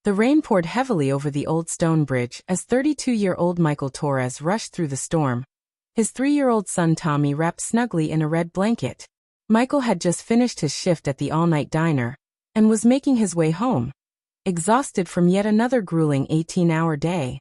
The rain poured heavily over the old stone bridge as 32-year-old Michael Torres rushed through the storm, his 3-year-old son Tommy wrapped snugly in a red blanket. Michael had just finished his shift at the all-night diner and was making his way home, exhausted from yet another grueling 18-hour day.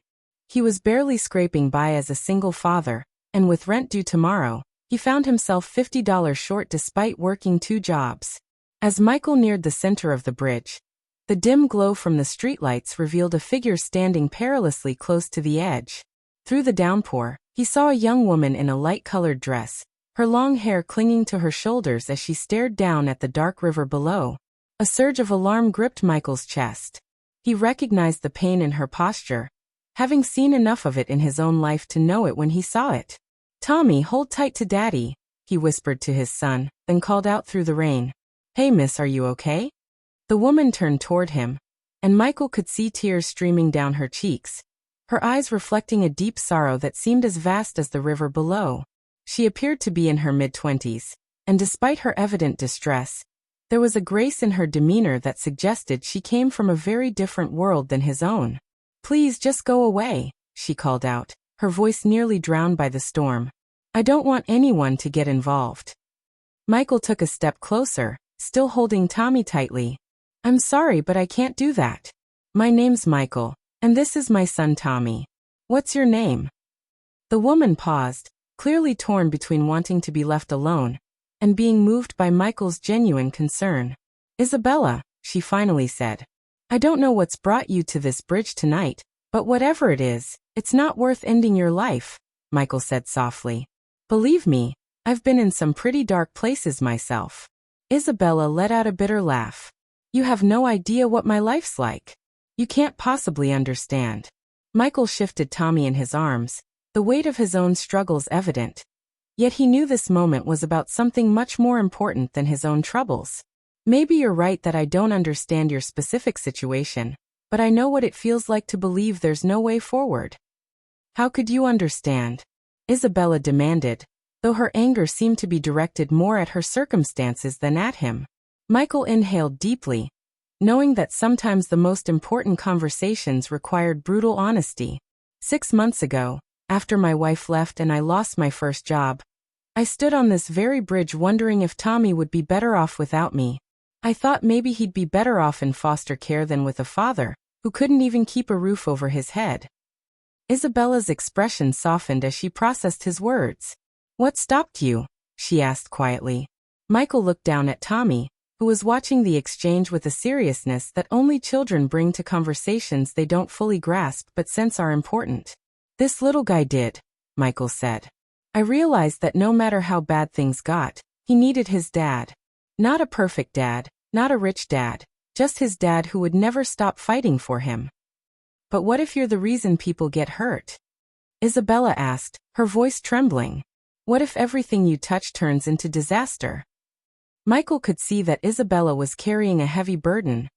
He was barely scraping by as a single father, and with rent due tomorrow, he found himself $50 short despite working 2 jobs. As Michael neared the center of the bridge, the dim glow from the streetlights revealed a figure standing perilously close to the edge. Through the downpour, he saw a young woman in a light-colored dress, her long hair clinging to her shoulders as she stared down at the dark river below. A surge of alarm gripped Michael's chest. He recognized the pain in her posture, having seen enough of it in his own life to know it when he saw it. "Tommy, hold tight to Daddy," he whispered to his son, then called out through the rain. "Hey miss, are you okay?" The woman turned toward him, and Michael could see tears streaming down her cheeks, her eyes reflecting a deep sorrow that seemed as vast as the river below. She appeared to be in her mid-20s, and despite her evident distress, there was a grace in her demeanor that suggested she came from a very different world than his own. "Please just go away," she called out, her voice nearly drowned by the storm. "I don't want anyone to get involved." Michael took a step closer, still holding Tommy tightly. "I'm sorry, but I can't do that. My name's Michael, and this is my son Tommy. What's your name?" The woman paused, clearly torn between wanting to be left alone and being moved by Michael's genuine concern. "Isabella," she finally said. "I don't know what's brought you to this bridge tonight, but whatever it is, it's not worth ending your life," Michael said softly. "Believe me, I've been in some pretty dark places myself." Isabella let out a bitter laugh. "You have no idea what my life's like. You can't possibly understand." Michael shifted Tommy in his arms, the weight of his own struggles evident. Yet he knew this moment was about something much more important than his own troubles. "Maybe you're right that I don't understand your specific situation, but I know what it feels like to believe there's no way forward." "How could you understand?" Isabella demanded, though her anger seemed to be directed more at her circumstances than at him. Michael inhaled deeply, knowing that sometimes the most important conversations required brutal honesty. 6 months ago, after my wife left and I lost my first job, I stood on this very bridge wondering if Tommy would be better off without me. I thought maybe he'd be better off in foster care than with a father who couldn't even keep a roof over his head. Isabella's expression softened as she processed his words. "What stopped you?" she asked quietly. Michael looked down at Tommy, who was watching the exchange with a seriousness that only children bring to conversations they don't fully grasp but sense are important. "This little guy did," Michael said. "I realized that no matter how bad things got, he needed his dad. Not a perfect dad, not a rich dad, just his dad who would never stop fighting for him." "But what if you're the reason people get hurt?" Isabella asked, her voice trembling. "What if everything you touch turns into disaster?" Michael could see that Isabella was carrying a heavy burden,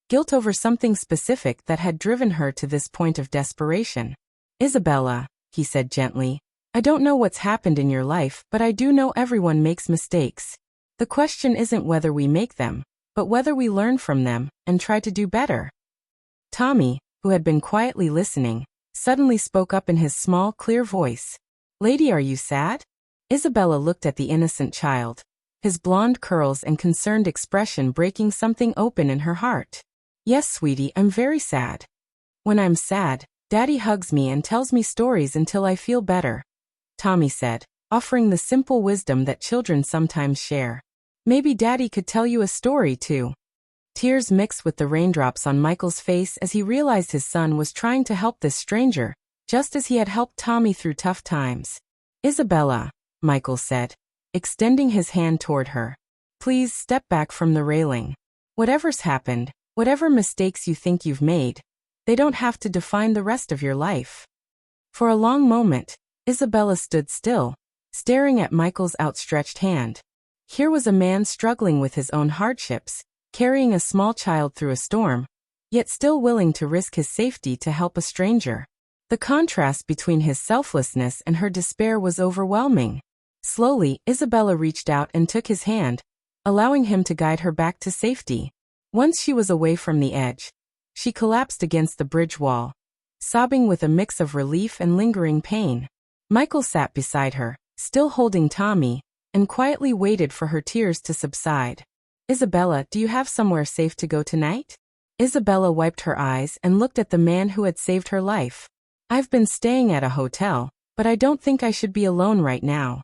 guilt over something specific that had driven her to this point of desperation. "Isabella," he said gently, "I don't know what's happened in your life, but I do know everyone makes mistakes. The question isn't whether we make them, but whether we learn from them and try to do better." Tommy, who had been quietly listening, suddenly spoke up in his small, clear voice. "Lady, are you sad?" Isabella looked at the innocent child, his blonde curls and concerned expression breaking something open in her heart. "Yes, sweetie, I'm very sad. When I'm sad, Daddy hugs me and tells me stories until I feel better," Tommy said, offering the simple wisdom that children sometimes share. "Maybe Daddy could tell you a story too." Tears mixed with the raindrops on Michael's face as he realized his son was trying to help this stranger, just as he had helped Tommy through tough times. "Isabella," Michael said, extending his hand toward her, "please step back from the railing. Whatever's happened, whatever mistakes you think you've made, they don't have to define the rest of your life." For a long moment, Isabella stood still, staring at Michael's outstretched hand. Here was a man struggling with his own hardships, carrying a small child through a storm, yet still willing to risk his safety to help a stranger. The contrast between his selflessness and her despair was overwhelming. Slowly, Isabella reached out and took his hand, allowing him to guide her back to safety. Once she was away from the edge, She collapsed against the bridge wall, sobbing with a mix of relief and lingering pain. Michael sat beside her, still holding Tommy, and quietly waited for her tears to subside. "Isabella, do you have somewhere safe to go tonight?" Isabella wiped her eyes and looked at the man who had saved her life. "I've been staying at a hotel, but I don't think I should be alone right now."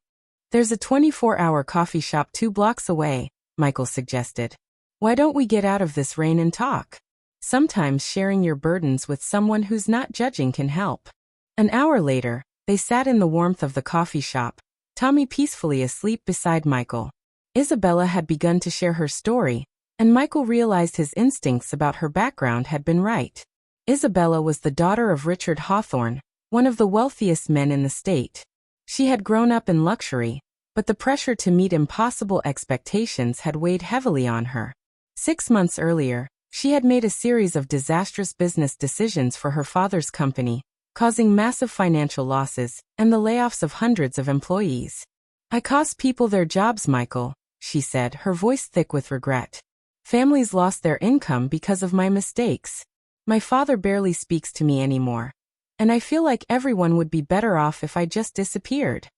"There's a 24-hour coffee shop 2 blocks away," Michael suggested. "Why don't we get out of this rain and talk? Sometimes sharing your burdens with someone who's not judging can help." An hour later, they sat in the warmth of the coffee shop, Tommy peacefully asleep beside Michael. Isabella had begun to share her story, and Michael realized his instincts about her background had been right. Isabella was the daughter of Richard Hawthorne, one of the wealthiest men in the state. She had grown up in luxury, but the pressure to meet impossible expectations had weighed heavily on her. 6 months earlier, she had made a series of disastrous business decisions for her father's company, causing massive financial losses and the layoffs of hundreds of employees. "I cost people their jobs, Michael," she said, her voice thick with regret. "Families lost their income because of my mistakes. My father barely speaks to me anymore, and I feel like everyone would be better off if I just disappeared."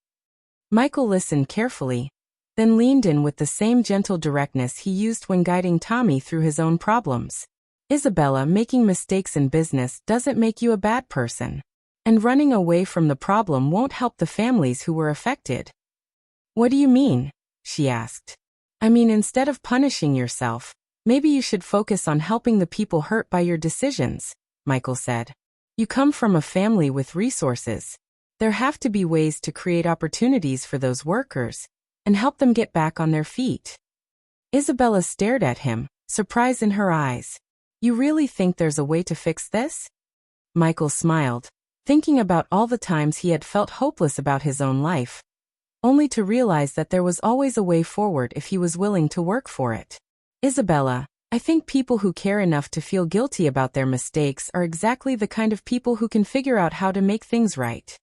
Michael listened carefully, then leaned in with the same gentle directness he used when guiding Tommy through his own problems. "Isabella, making mistakes in business doesn't make you a bad person. And running away from the problem won't help the families who were affected." "What do you mean?" she asked. "I mean, instead of punishing yourself, maybe you should focus on helping the people hurt by your decisions," Michael said. "You come from a family with resources. There have to be ways to create opportunities for those workers and help them get back on their feet." Isabella stared at him, surprise in her eyes. "You really think there's a way to fix this?" Michael smiled, thinking about all the times he had felt hopeless about his own life, only to realize that there was always a way forward if he was willing to work for it. "Isabella, I think people who care enough to feel guilty about their mistakes are exactly the kind of people who can figure out how to make things right."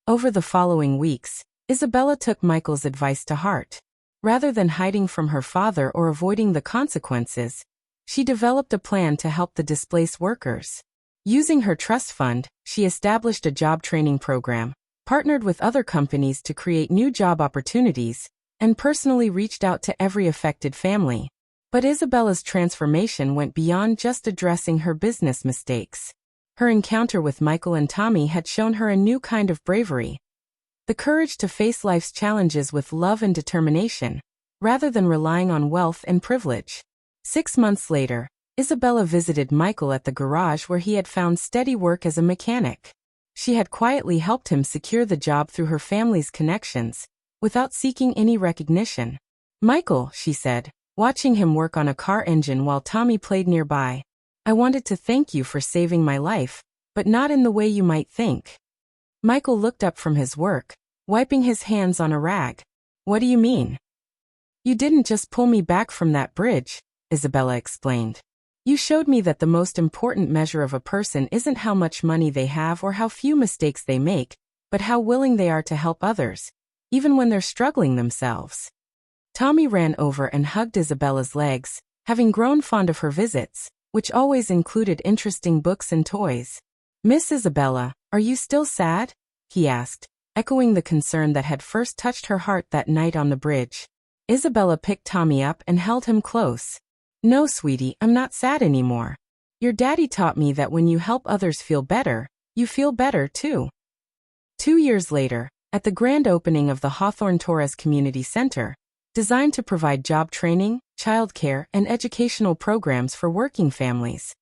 Over the following weeks, Isabella took Michael's advice to heart. Rather than hiding from her father or avoiding the consequences, she developed a plan to help the displaced workers. Using her trust fund, she established a job training program, partnered with other companies to create new job opportunities, and personally reached out to every affected family. But Isabella's transformation went beyond just addressing her business mistakes. Her encounter with Michael and Tommy had shown her a new kind of bravery. The courage to face life's challenges with love and determination, rather than relying on wealth and privilege. 6 months later, Isabella visited Michael at the garage where he had found steady work as a mechanic. She had quietly helped him secure the job through her family's connections, without seeking any recognition. "Michael," she said, watching him work on a car engine while Tommy played nearby, "I wanted to thank you for saving my life, but not in the way you might think." Michael looked up from his work, wiping his hands on a rag. "What do you mean?" "You didn't just pull me back from that bridge," Isabella explained. "You showed me that the most important measure of a person isn't how much money they have or how few mistakes they make, but how willing they are to help others, even when they're struggling themselves." Tommy ran over and hugged Isabella's legs, having grown fond of her visits, which always included interesting books and toys. "Miss Isabella, are you still sad?" he asked, echoing the concern that had first touched her heart that night on the bridge. Isabella picked Tommy up and held him close. "No, sweetie, I'm not sad anymore. Your daddy taught me that when you help others feel better, you feel better too." 2 years later, at the grand opening of the Hawthorne Torres Community Center, designed to provide job training, childcare, and educational programs for working families,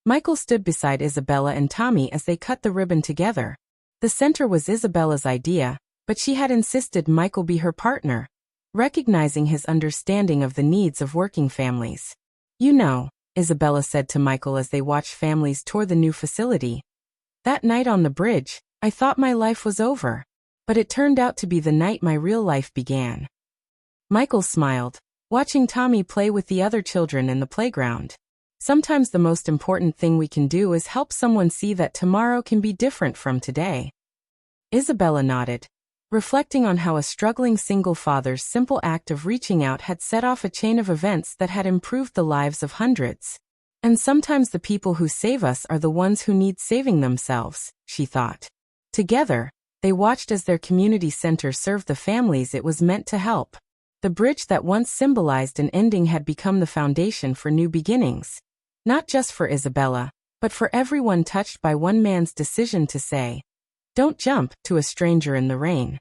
Michael stood beside Isabella and Tommy as they cut the ribbon together. The center was Isabella's idea, but she had insisted Michael be her partner, recognizing his understanding of the needs of working families. "You know," Isabella said to Michael as they watched families tour the new facility, "that night on the bridge, I thought my life was over. But it turned out to be the night my real life began." Michael smiled, watching Tommy play with the other children in the playground. "Sometimes the most important thing we can do is help someone see that tomorrow can be different from today." Isabella nodded, reflecting on how a struggling single father's simple act of reaching out had set off a chain of events that had improved the lives of hundreds. And sometimes the people who save us are the ones who need saving themselves, she thought. Together, they watched as their community center served the families it was meant to help. The bridge that once symbolized an ending had become the foundation for new beginnings. Not just for Isabella, but for everyone touched by one man's decision to say, "Don't jump," to a stranger in the rain.